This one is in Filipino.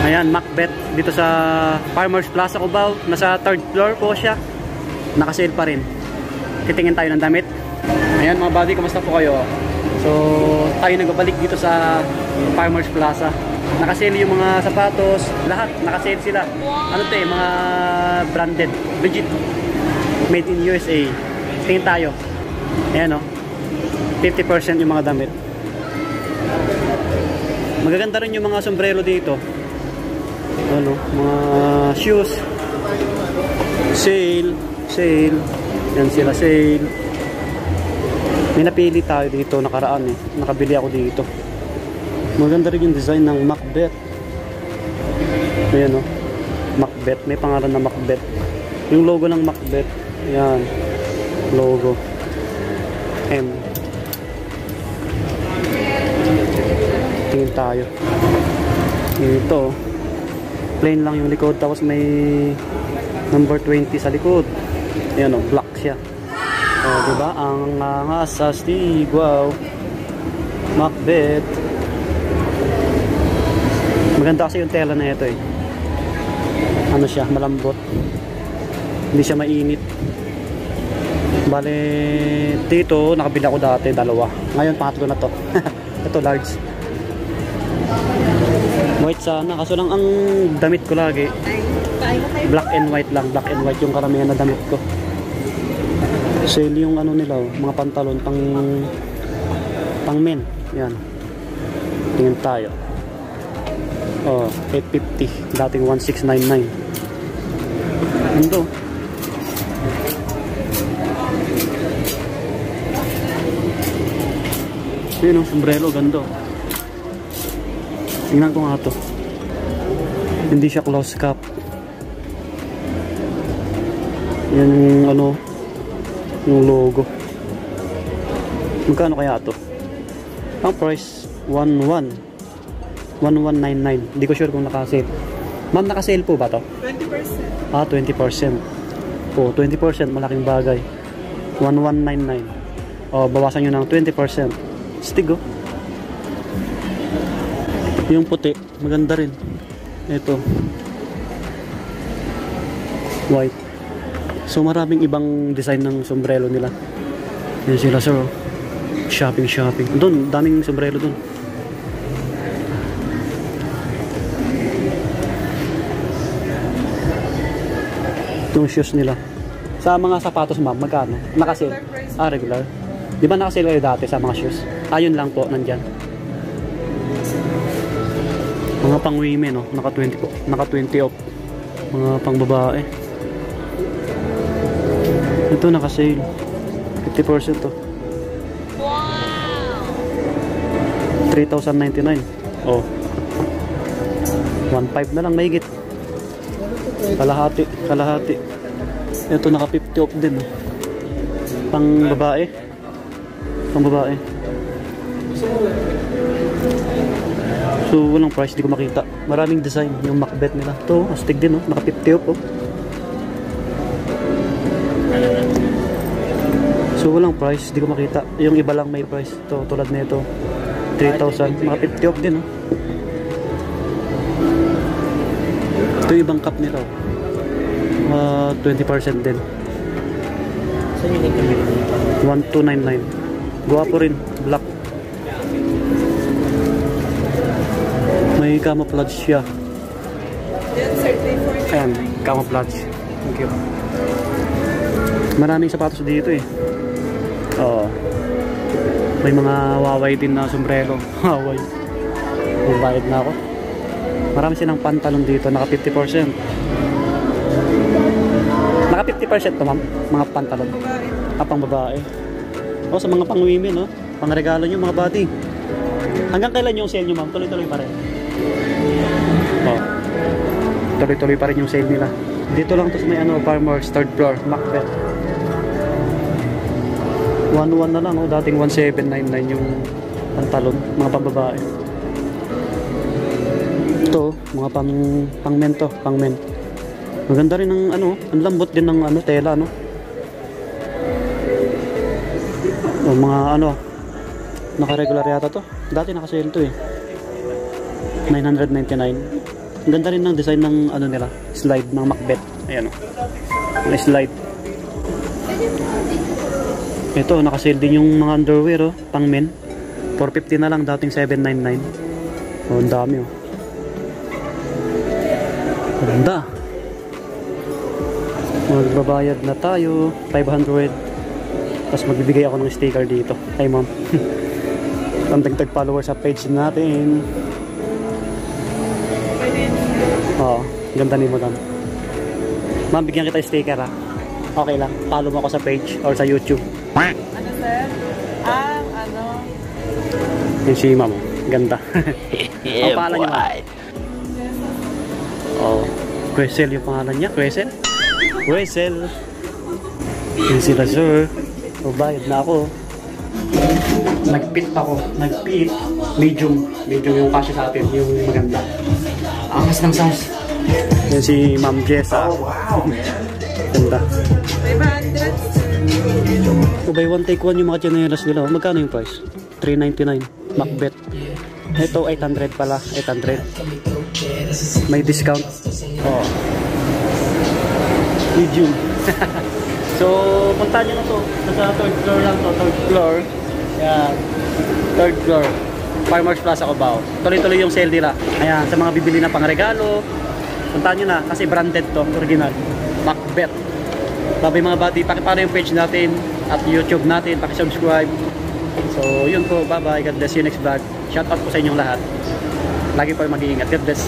Ayan, Macbeth dito sa Farmers Plaza Cubao. Nasa 3rd floor po siya. Naka-sale pa rin. Titingin tayo ng damit. Ayan mga buddy, kamusta po kayo? So, tayo nagbabalik dito sa Farmers Plaza. Naka-sale yung mga sapatos, lahat naka-sale sila. Ano 'to eh, mga branded, legit, made in USA. Tingin tayo. Ayan o, 50% yung mga damit. Magaganda rin yung mga sombrero dito. Ano, mga shoes. Sale. Yan sila, sale. May napili tayo dito nakaraan eh. Nakabili ako dito. Maganda rin yung design ng Macbeth. Ayan o, Macbeth. May pangalan na Macbeth. Yung logo ng Macbeth. Ayan, logo M. Tingin tayo. Ito plain lang yung likod, tapos may number 20 sa likod. Ayan o, black siya. O, diba? Ang asastig. Wow, Macbeth. Maganda kasi yung tela na ito eh. Ano siya, malambot. Hindi siya mainit. Bale, dito nakabili ako dati dalawa. Ngayon pangatlo na to. Ito large. White sana, kaso lang ang damit ko lagi black and white lang. Black and white yung karamihan na damit ko. Sale yung ano nila, mga pantalon pang men. Yan. Tingin tayo. Oh, 850, dating 1699. Ando. Yun ang sombrero, ganda. Tingnan ko nga to. Hindi siya close cap. Yan yung ano, yung logo. Magkano kaya to? Ang price 1199. Hindi ko sure kung naka-sale. Ma'am, naka-sale po ba to? 20%. Ah, 20%. Oh, 20%, malaking bagay. 1199. Oh, bawasan nyo ng 20%. Stig oh. Yung puti, maganda rin. Ito. White. So maraming ibang design ng sombrero nila. Yan sila sir. Shopping. Doon, daming sombrero doon. Itong shoes nila. Sa mga sapatos ma'am, magkano? Naka-sale? Ah, regular. Di ba naka-sale kayo dati sa mga shoes? Ayun lang po, nandyan. Mga pang women, no? Naka 20 po. Naka 20 off. Mga pang babae. Ito naka-sale. 50% to. Wow! 3,099. Oh. 1,500 na lang mahigit. Kalahati. Ito naka 50 off din. No? Pang babae. So walang price, di ko makita. Maraming design yung Macbeth nila. Ito, astig din, no? Naka 50 off, oh. So walang price, di ko makita. Yung iba lang may price. Ito, tulad nito 3,000, mga 50 off din, no? Ito yung ibang cup nila, oh. 20% din. 1299. Guwapo rin, black. May camouflage siya. Ayan, camouflage. Thank you. Maraming sapatos dito eh. Oo. May mga Huawei din na sombrero. Huawei. Magbayad na ako. Marami silang pantalon dito, naka 50%. Naka 50% to ma'am, mga pantalon. Pang babae. O sa mga pang women, no? Pang regalo nyo mga buddy. Hanggang kailan yung sale nyo ma'am? Tuloy-tuloy pa rin. Oh. Tuloy-tuloy pa rin yung sale nila. Dito lang to sa may ano, Farmers 3rd floor, Macbeth. 1,100 na lang, oh. Dating 1,799 yung pantalon, mga pambabae. Ito, mga pang men to, pang men. Maganda rin ng ano, ang lambot din ng ano, tela, no? O, mga ano, naka-regular yata to. Dati naka-sale to eh. 999. Ang ganda rin ng design ng ano nila, slide ng Macbeth. Ayan oh. May slide. Ito, nakasale din yung mga underwear oh, pang men. 450 na lang, dating 799. Oh, ang dami oh. Ganda. Magbabayad na tayo, 500. Tapos magbibigay ako ng sticker dito. Hey ma'am. Pantagtag follower sa page natin. Oo, ganda ni madam. Ma'am, bigyan kita sticker ha. Okay lang, follow mo ako sa page or sa YouTube. Ano sir? Ano? Yung si ma'am, ganda. Ang pangalan niya ma'am? Oh, Quezel yung pangalan niya, Quezel. Quezel. Yung sila sir. O, bayad na ako. Nagpit ako. Nagpit. Medium. Medium yung kasya sa atin. Yung maganda. Angas ng size. Yan si Ma'am Jessa. Oh, wow, man. Ganda. 500. So, buy one take one yung mga chinelas nila. Magkano yung price? $399. Macbeth. Ito, 800 pala. 800. May discount. Oh. Medium. So, puntahan nyo na to. Nasa 3rd floor lang to. 3rd floor. Ayan. 3rd floor. Farmers Plaza Cubao. Tuloy-tuloy yung sale nila. Ayan. Sa mga bibili na pangregalo. Puntahan nyo na. Kasi branded to. Original. Macbeth. Babay mga buddy. Pakipano yung page natin. At YouTube natin. Pakisubscribe. So, yun po. Bye-bye. God bless you next vlog. Shout out po sa inyong lahat. Lagi po mag-iingat. God bless.